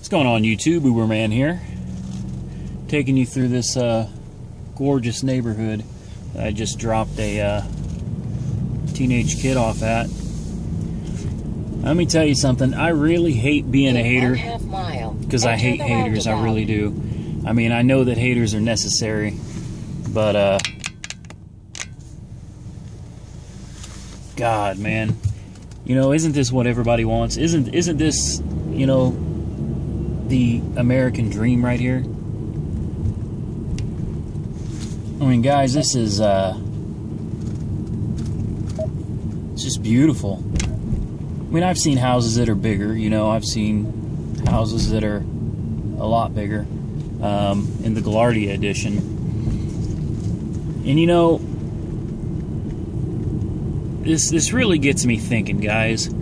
What's going on, YouTube? UberMan here, taking you through this gorgeous neighborhood that I just dropped a teenage kid off at. Let me tell you something. I really hate being a hater, because I hate haters. I really do. I mean, I know that haters are necessary, but God, man, you know, isn't this what everybody wants? Isn't this, you know, the American dream right here? I mean, guys, this is it's just beautiful. I mean, I've seen houses that are bigger, you know, I've seen houses that are a lot bigger in the Gallardia edition. And you know, this really gets me thinking, guys.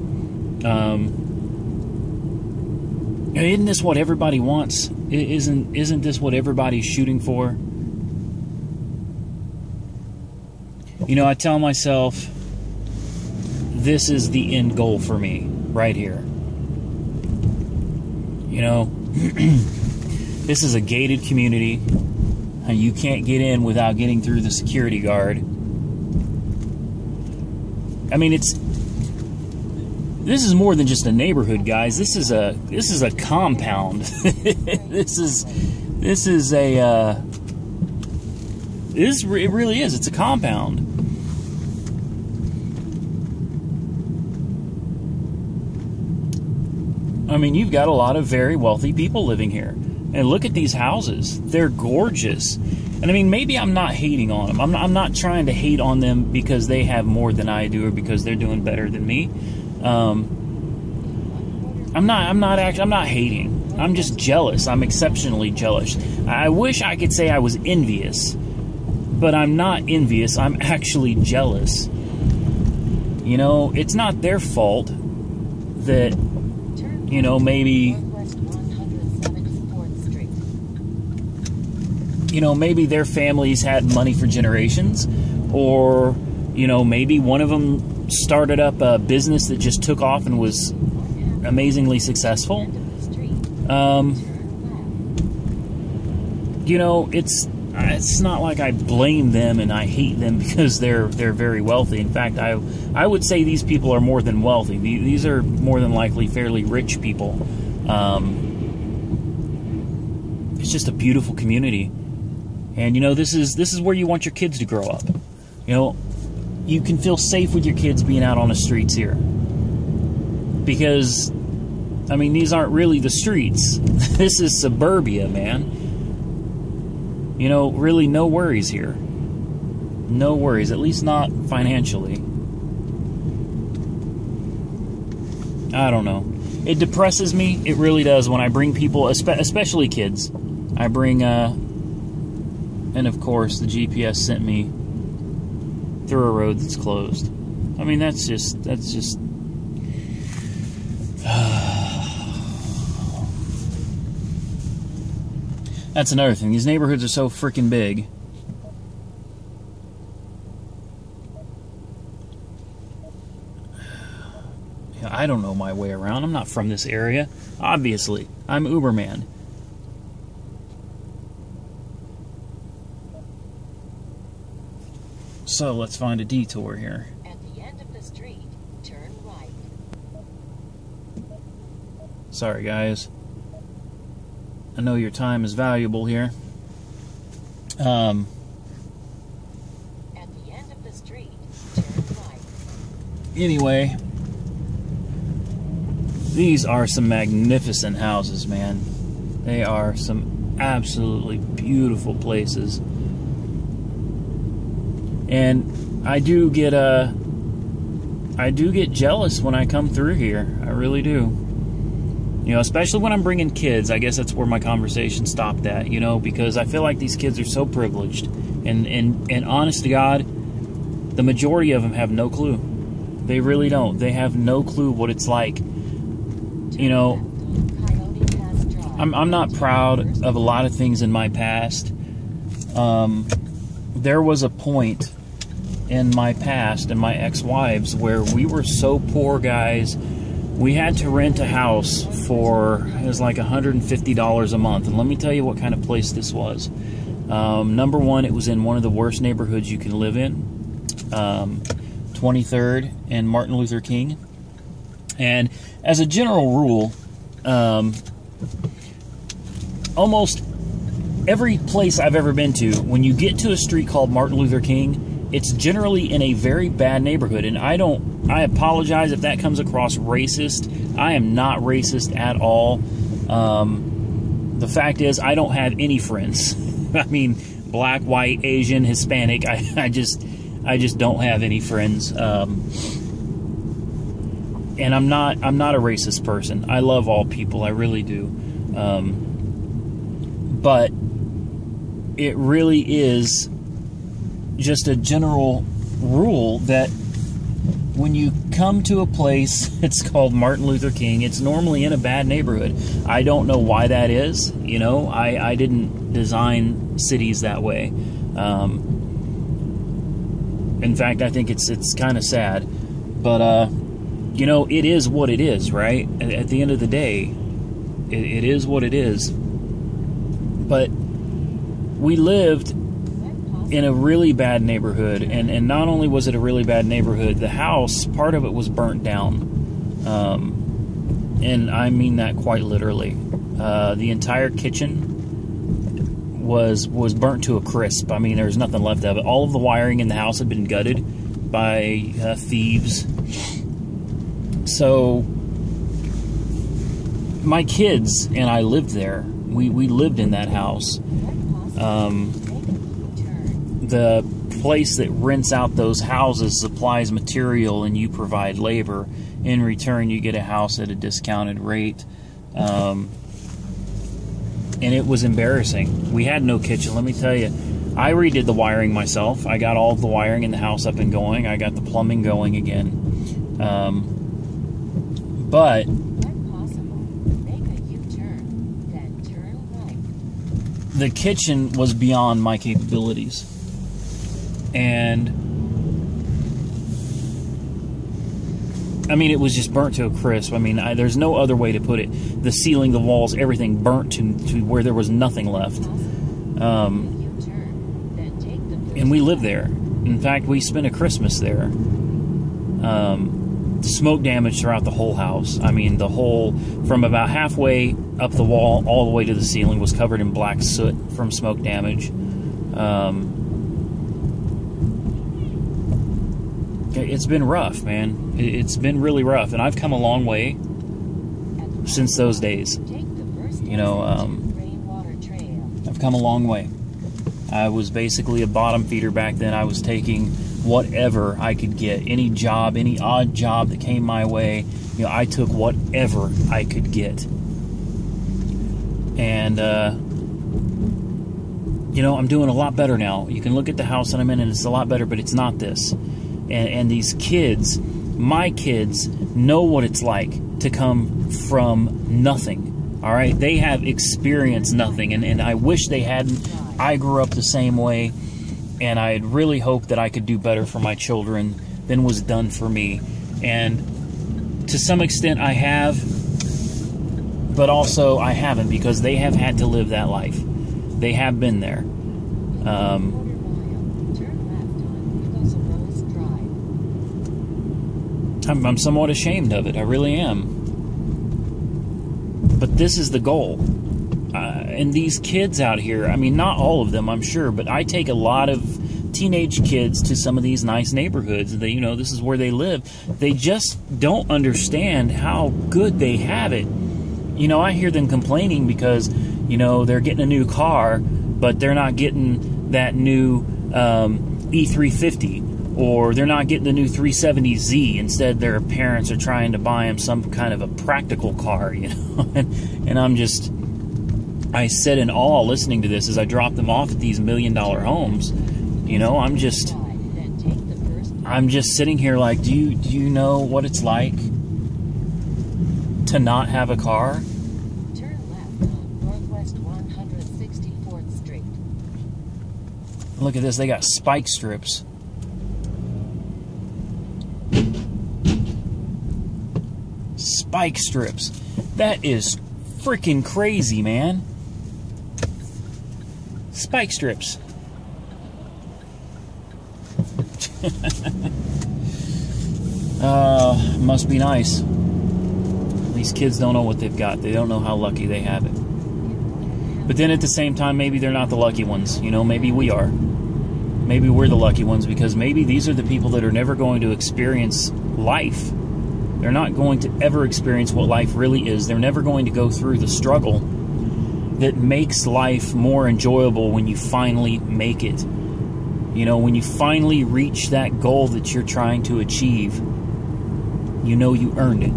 Isn't this what everybody wants? Isn't this what everybody's shooting for? You know, I tell myself, this is the end goal for me, right here. You know, this is a gated community, and you can't get in without getting through the security guard. I mean, this is more than just a neighborhood, guys. This is a compound. it really is. It's a compound. I mean, you've got a lot of very wealthy people living here. And look at these houses. They're gorgeous. And I mean, maybe I'm not hating on them. I'm not trying to hate on them because they have more than I do or because they're doing better than me. I'm not hating. I'm just jealous. I'm exceptionally jealous. I wish I could say I was envious, but I'm not envious. I'm actually jealous. You know, it's not their fault that, you know, maybe, you know, maybe their families had money for generations, or, you know, maybe one of them started up a business that just took off and was amazingly successful. You know, it's not like I blame them and I hate them because they're very wealthy. In fact, I would say these people are more than wealthy. These are more than likely fairly rich people. It's just a beautiful community. And you know, this is where you want your kids to grow up. You know, you can feel safe with your kids being out on the streets here. Because, I mean, these aren't really the streets. This is suburbia, man. You know, really no worries here. No worries, at least not financially. I don't know. It depresses me, it really does, when I bring people, especially kids. I bring, and of course, the GPS sent me through a road that's closed. I mean, that's just that's another thing. These neighborhoods are so freaking big. I don't know my way around. I'm not from this area. Obviously, I'm UberMan. So let's find a detour here. At the end of the street, turn right. Sorry, guys. I know your time is valuable here. At the end of the street, turn right. Anyway, these are some magnificent houses, man. They are some absolutely beautiful places. And I do get jealous when I come through here. I really do. You know, especially when I'm bringing kids. I guess that's where my conversation stopped at, you know, because I feel like these kids are so privileged. And honest to God, the majority of them have no clue. They really don't. They have no clue what it's like. You know, I'm not proud of a lot of things in my past. There was a point in my past and my ex-wives where we were so poor, guys, we had to rent a house for, it was like $150 a month. And let me tell you what kind of place this was. Number one, it was in one of the worst neighborhoods you can live in. 23rd and Martin Luther King. And as a general rule, almost every place I've ever been to, when you get to a street called Martin Luther King, it's generally in a very bad neighborhood. And I apologize if that comes across racist. I am not racist at all. The fact is, I don't have any friends. I mean, black, white, Asian, Hispanic. I just don't have any friends. And I'm not a racist person. I love all people. I really do. But it really is just a general rule that when you come to a place, it's called Martin Luther King, it's normally in a bad neighborhood. I don't know why that is. You know, I didn't design cities that way. In fact, I think it's kind of sad. But, you know, it is what it is, right? At the end of the day, it is what it is. But we lived in a really bad neighborhood, and not only was it a really bad neighborhood, the house, part of it was burnt down. And I mean that quite literally. The entire kitchen was burnt to a crisp. I mean, there was nothing left of it. All of the wiring in the house had been gutted by thieves. So my kids and I lived there. We lived in that house. The place that rents out those houses supplies material and you provide labor. In return, you get a house at a discounted rate. And it was embarrassing. We had no kitchen, let me tell you. I redid the wiring myself. I got all of the wiring in the house up and going. I got the plumbing going again. But the kitchen was beyond my capabilities. And I mean, it was just burnt to a crisp. I mean, there's no other way to put it. The ceiling, the walls, everything burnt to where there was nothing left. And we lived there. In fact, we spent a Christmas there. Smoke damage throughout the whole house. I mean, the whole, from about halfway up the wall all the way to the ceiling was covered in black soot from smoke damage. It's been rough, man. It's been really rough, and I've come a long way since those days. You know, I've come a long way. I was basically a bottom feeder back then. I was taking whatever I could get, any job, any odd job that came my way. You know, I took whatever I could get. And, you know, I'm doing a lot better now. You can look at the house that I'm in, and it's a lot better, but it's not this. And these kids, my kids, know what it's like to come from nothing. All right? They have experienced nothing, and I wish they hadn't. I grew up the same way, and I really hoped that I could do better for my children than was done for me. And to some extent I have, but also I haven't, because they have had to live that life. They have been there. I'm somewhat ashamed of it. I really am. But this is the goal. And these kids out here, I mean, not all of them, I'm sure, but I take a lot of teenage kids to some of these nice neighborhoods. They, you know, this is where they live. They just don't understand how good they have it. You know, I hear them complaining because, you know, they're getting a new car, but they're not getting that new E350. Or they're not getting the new 370Z. Instead, their parents are trying to buy them some kind of a practical car, you know. And I'm just, I sit in awe listening to this as I drop them off at these $1 million homes. You know, I'm just sitting here like, do you know what it's like to not have a car? Turn left on Northwest 164th Street. Look at this, they got spike strips. spike strips. That is freaking crazy, man. Spike strips. Must be nice. These kids don't know what they've got. They don't know how lucky they have it. But then at the same time, maybe they're not the lucky ones. You know, maybe we are. Maybe we're the lucky ones, because maybe these are the people that are never going to experience life. They're not going to ever experience what life really is. They're never going to go through the struggle that makes life more enjoyable when you finally make it. You know, when you finally reach that goal that you're trying to achieve, you know you earned it.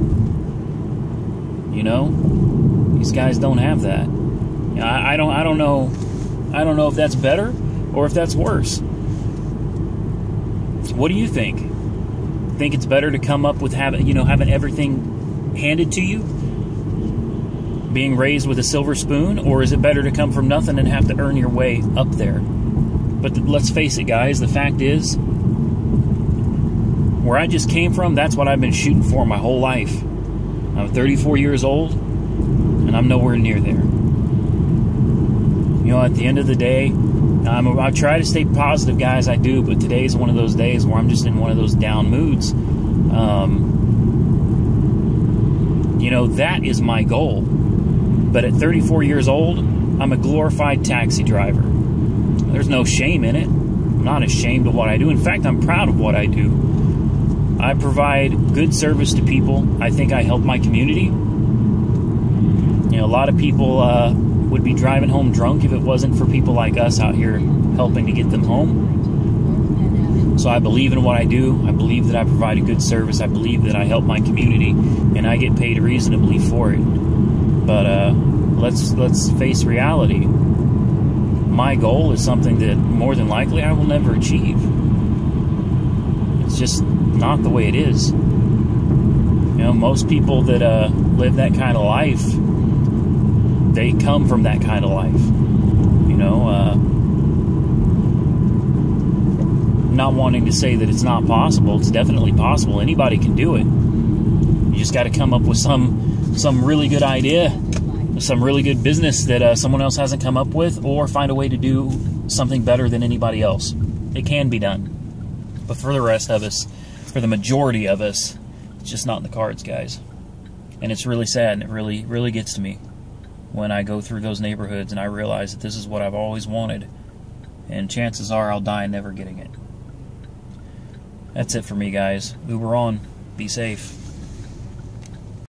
You know? These guys don't have that. I don't know if that's better or if that's worse. What do you think? Think it's better to come up with having everything handed to you? Being raised with a silver spoon? Or is it better to come from nothing and have to earn your way up there? But let's face it, guys, the fact is, where I just came from, that's what I've been shooting for my whole life. I'm 34 years old, and I'm nowhere near there. You know, at the end of the day, I try to stay positive, guys, I do, but today's one of those days where I'm just in one of those down moods. You know, that is my goal. But at 34 years old, I'm a glorified taxi driver. There's no shame in it. I'm not ashamed of what I do. In fact, I'm proud of what I do. I provide good service to people. I think I help my community. You know, a lot of people would be driving home drunk if it wasn't for people like us out here helping to get them home. So I believe in what I do. I believe that I provide a good service. I believe that I help my community, and I get paid reasonably for it. But let's face reality. My goal is something that more than likely I will never achieve. It's just not the way it is. You know, most people that live that kind of life, they come from that kind of life. You know, not wanting to say that it's not possible. It's definitely possible. Anybody can do it. You just got to come up with some really good idea, some really good business that someone else hasn't come up with, or find a way to do something better than anybody else. It can be done. But for the rest of us, for the majority of us, it's just not in the cards, guys. And it's really sad, and it really, really gets to me when I go through those neighborhoods and I realize that this is what I've always wanted, and chances are I'll die never getting it. That's it for me, guys. Uber on. Be safe.